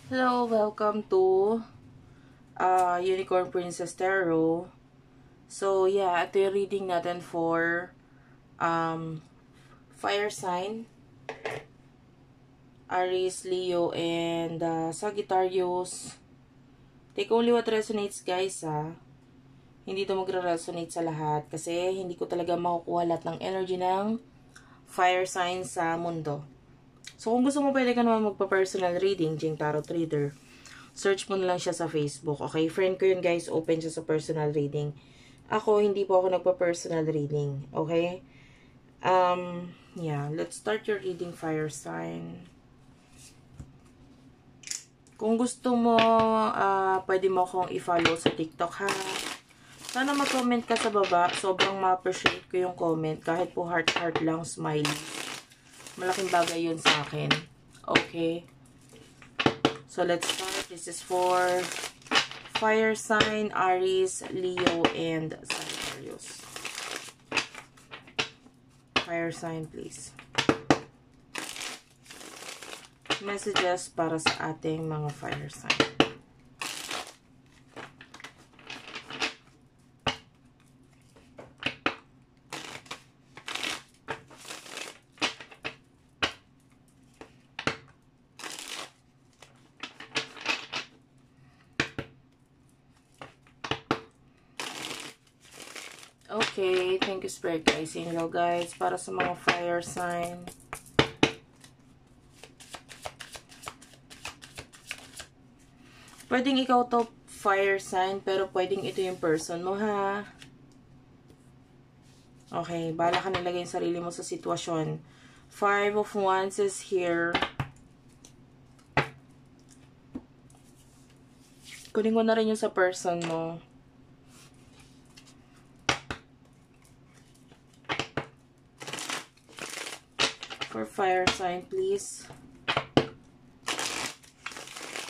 Hello, welcome to Unicorn Princess Tarot. So, yeah, ito yung reading natin for fire sign, Aries, Leo, and Sagittarius. Take only what resonates, guys, ha. Hindi ito magre-resonate sa lahat kasi hindi ko talaga makukuha lahat ng energy ng fire sign sa mundo. So, kung gusto mo, pwede ka naman magpa-personal reading, Jing Tarot Reader. Search mo na lang siya sa Facebook. Okay? Friend ko yun, guys. Open siya sa personal reading. Ako, hindi po ako nagpa-personal reading. Okay? Yeah. Let's start your reading, fire sign. Kung gusto mo, pwede mo akong i-follow sa TikTok, ha? Sana mag-comment ka sa baba. Sobrang ma-appreciate ko yung comment. Kahit po heart-heart lang, smiley. Malaking bagay yun sa akin. Okay? So, let's start. This is for fire sign, Aries, Leo, and Sagittarius. Fire sign, please. Messages para sa ating mga fire sign. Okay, thank you, Spirit guys. Angel guys, para sa mga fire sign. Pwedeng ikaw to fire sign, pero pwedeng ito yung person mo, ha? Okay, bahala ka nilagay yung sarili mo sa sitwasyon. 5 of Wands is here. Kunin ko na rin yung sa person mo. For fire sign, please.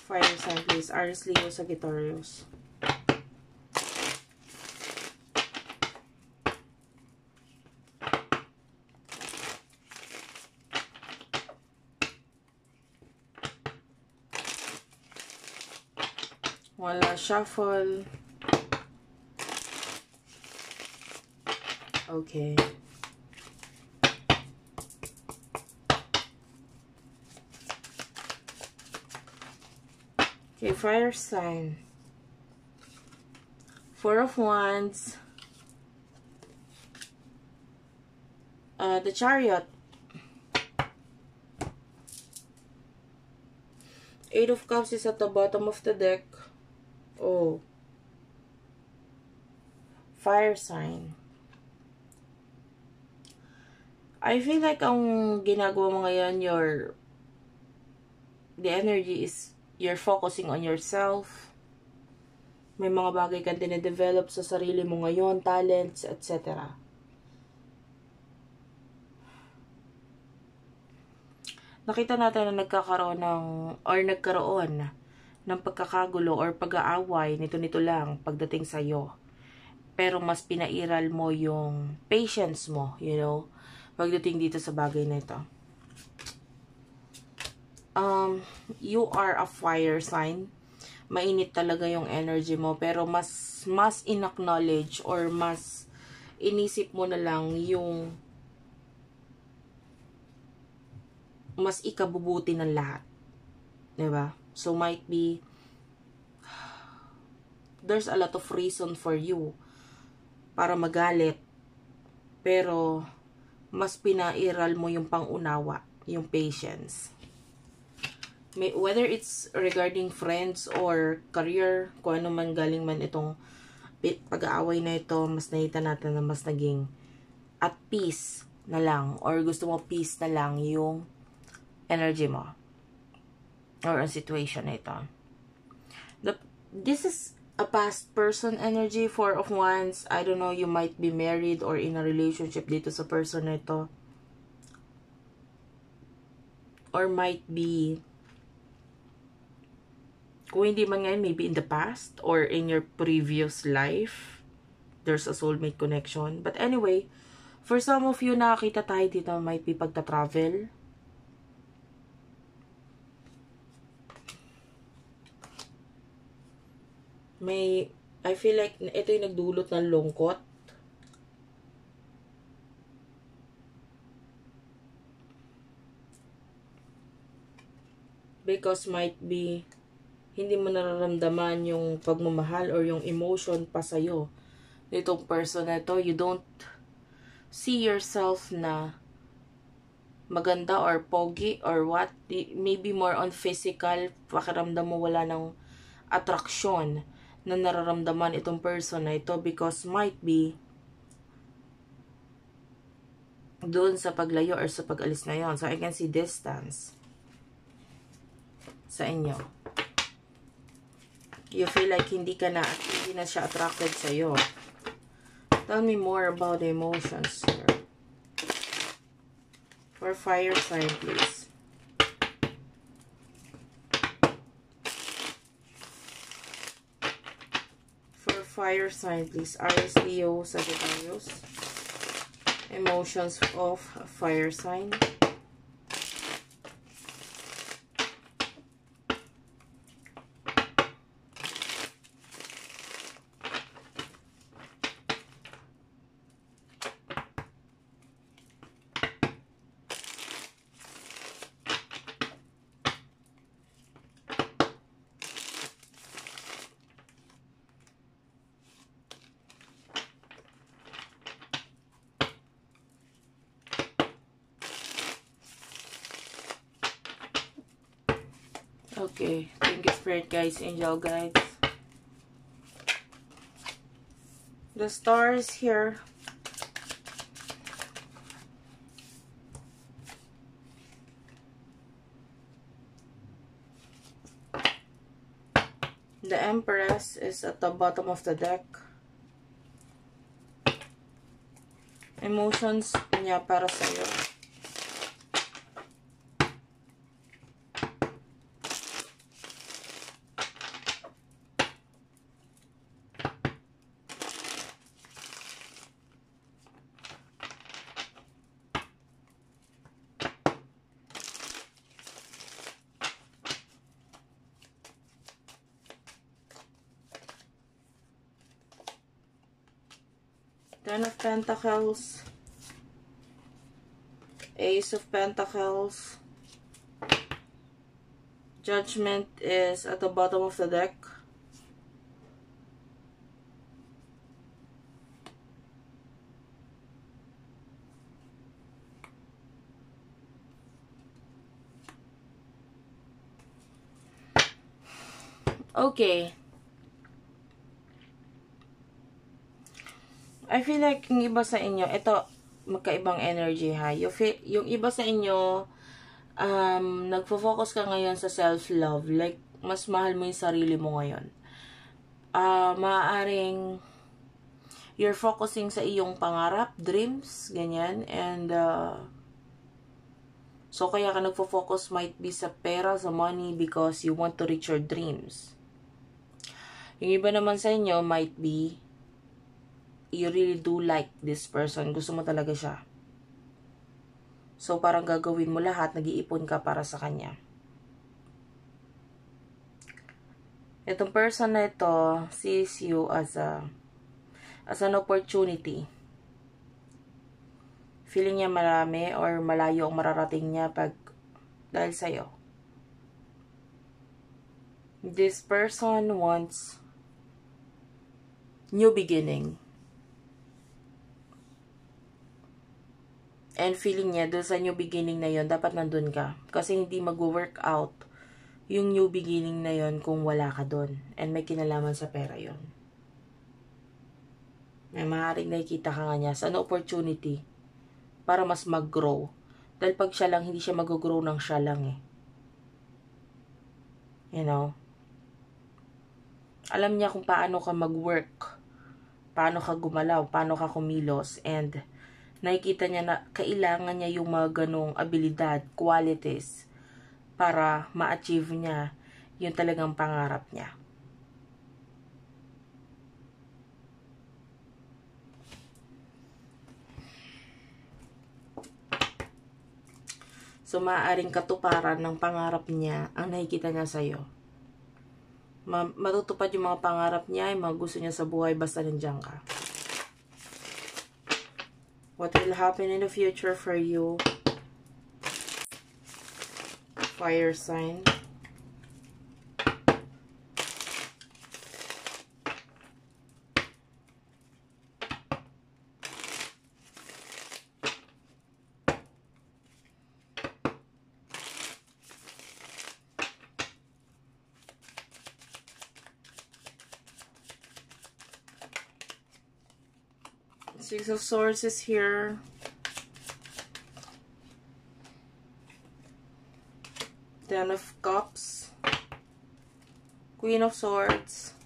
Fire sign, please. Aries, Leo, Sagittarius. Wala, shuffle. Okay. Okay, fire sign. 4 of Wands. The Chariot. 8 of Cups is at the bottom of the deck. Oh. Fire sign. I feel like ang ginagawa mo ngayon, the energy is you're focusing on yourself. May mga bagay kang dinedevelop sa sarili mo ngayon, talents, etc. Nakita natin na nagkaroon ng pagkakagulo or pag-aaway nito lang pagdating sa iyo. Pero mas pinairal mo yung patience mo, pagdating dito sa bagay na ito. You are a fire sign. Mainit talaga yung energy mo, pero mas in-acknowledge or mas inisip mo na lang yung mas ikabubuti ng lahat. Diba? So, might be there's a lot of reason for you para magalit, pero mas pinairal mo yung pangunawa, yung patience. Whether it's regarding friends or career, kung ano man galing man itong pag-aaway na ito, mas nakita natin na mas naging at peace na lang, or gusto mo peace na lang yung energy mo or a situation na ito. This is a past person energy. 4 of Wands. I don't know, you might be married or in a relationship dito sa person na ito, or might be, kung hindi man ngayon, maybe in the past or in your previous life, there's a soulmate connection. But anyway, for some of you, nakakita tayo dito, might be pagta-travel. I feel like ito yung nagdulot ng lungkot. Because might be, hindi mo nararamdaman yung pagmamahal or yung emotion pa sa'yo. Itong person na ito, you don't see yourself na maganda or pogi or what. Maybe more on physical, pakiramdam mo wala ng attraction na nararamdaman itong person na ito because might be doon sa paglayo or sa pag-alis na yon. So, I can see distance sa inyo. You feel like hindi na siya attracted sa'yo. Tell me more about the emotions here. For fire sign, please. For fire sign, please. Aries, Leo, Sagittarius. Emotions of fire sign. Okay, thank you Spirit guys, angel guides. The stars here. The Empress is at the bottom of the deck. Emotions niya para sa'yo. Ten of Pentacles, Ace of Pentacles, Judgment is at the bottom of the deck. Okay. I feel like yung iba sa inyo, ito, magkaibang energy ha. Yung iba sa inyo, nagfo-focus ka ngayon sa self-love. Like, mas mahal mo yung sarili mo ngayon. Maaaring, you're focusing sa iyong pangarap, dreams, ganyan. And, so kaya ka nagfo-focus might be sa pera, sa money, because you want to reach your dreams. Yung iba naman sa inyo might be, you really do like this person. Gusto mo talaga siya. So, parang gagawin mo lahat, nag-iipon ka para sa kanya. Itong person na ito sees you as an opportunity. Feeling niya marami or malayo ang mararating niya dahil sa'yo. This person wants new beginning. And feeling niya, doon sa new beginning na yon dapat nandun ka. Kasi hindi mag-work out yung new beginning na yon kung wala ka doon. And may kinalaman sa pera yon. May maaaring nakikita ka nga niya sa an opportunity para mas mag-grow. Dahil pag siya lang, hindi siya mag-grow ng siya lang eh. You know? Alam niya kung paano ka mag-work. Paano ka gumalaw, paano ka kumilos. And nakikita niya na kailangan niya yung mga ganong abilidad, qualities, para ma-achieve niya yung talagang pangarap niya. So, maaaring katuparan ng pangarap niya ang nakikita niya sa'yo. matutupad yung mga pangarap niya, yung mga gusto niya sa buhay, basta nandiyan ka. What will happen in the future for you? Fire sign. Six of Swords is here. Ten of Cups. Queen of Swords.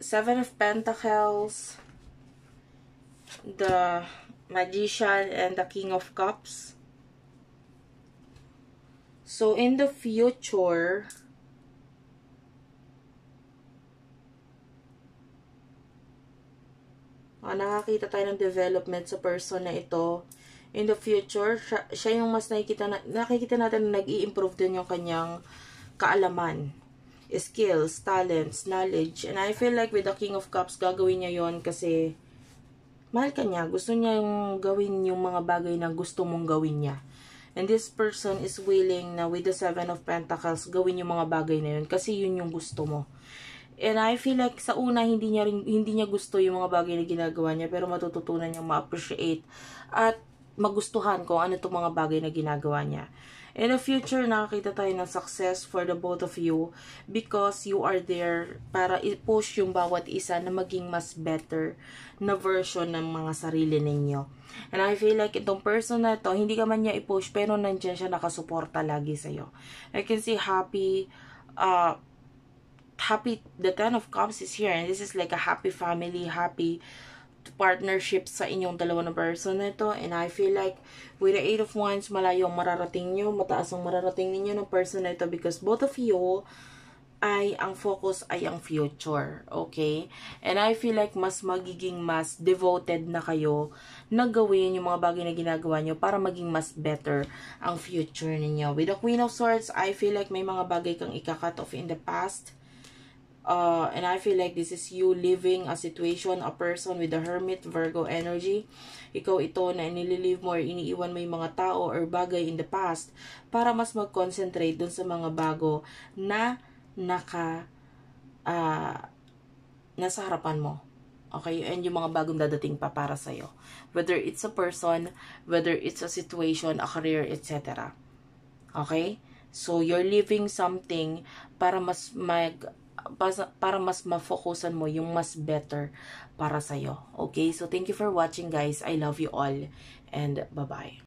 Seven of Pentacles, the Magician, and the King of Cups. So, in the future, nakakita tayo ng development sa person na ito. In the future, siya yung mas nakikita natin na nag-i-improve din yung kanyang kaalaman, skills, talents, knowledge. And I feel like with the King of Cups, gagawin niya yon kasi mahal ka niya. Gusto niya yung gawin yung mga bagay na gusto mong gawin niya. And this person is willing na with the Seven of Pentacles, gawin yung mga bagay na yun kasi yun yung gusto mo. And I feel like sa una, hindi niya gusto yung mga bagay na ginagawa niya, pero matututunan niyang ma-appreciate at magustuhan kung ano itong mga bagay na ginagawa niya. In the future, nakakita tayo ng success for the both of you because you are there para i-push yung bawat isa na maging mas better na version ng mga sarili ninyo. And I feel like itong person na to, hindi ka man niya i-push, pero nandiyan siya nakasuporta lagi sa'yo. I can see happy, the Ten of Cups is here, and this is like a happy family, happy partnership sa inyong dalawa na person na ito. And I feel like with the Eight of Wands, malayo ang mararating nyo, mataas ang mararating ninyo ng person na ito because both of you ay ang focus ay ang future, okay? And I feel like mas magiging mas devoted na kayo na gawin yung mga bagay na ginagawa nyo para maging mas better ang future ninyo. With the Queen of Swords, I feel like may mga bagay kang ika-cut off in the past. And I feel like this is you living a situation, a person with the Hermit, Virgo energy. Ikaw ito na nililive mo or iniiwan mo yung mga tao or bagay in the past para mas mag-concentrate dun sa mga bago na nasa harapan mo. Okay? And yung mga bagong dadating pa para sa'yo. Whether it's a person, whether it's a situation, a career, etc. Okay? So, you're living something para mas ma-focusan mo yung mas better para sa'yo. Okay? So, thank you for watching, guys. I love you all. And, bye-bye.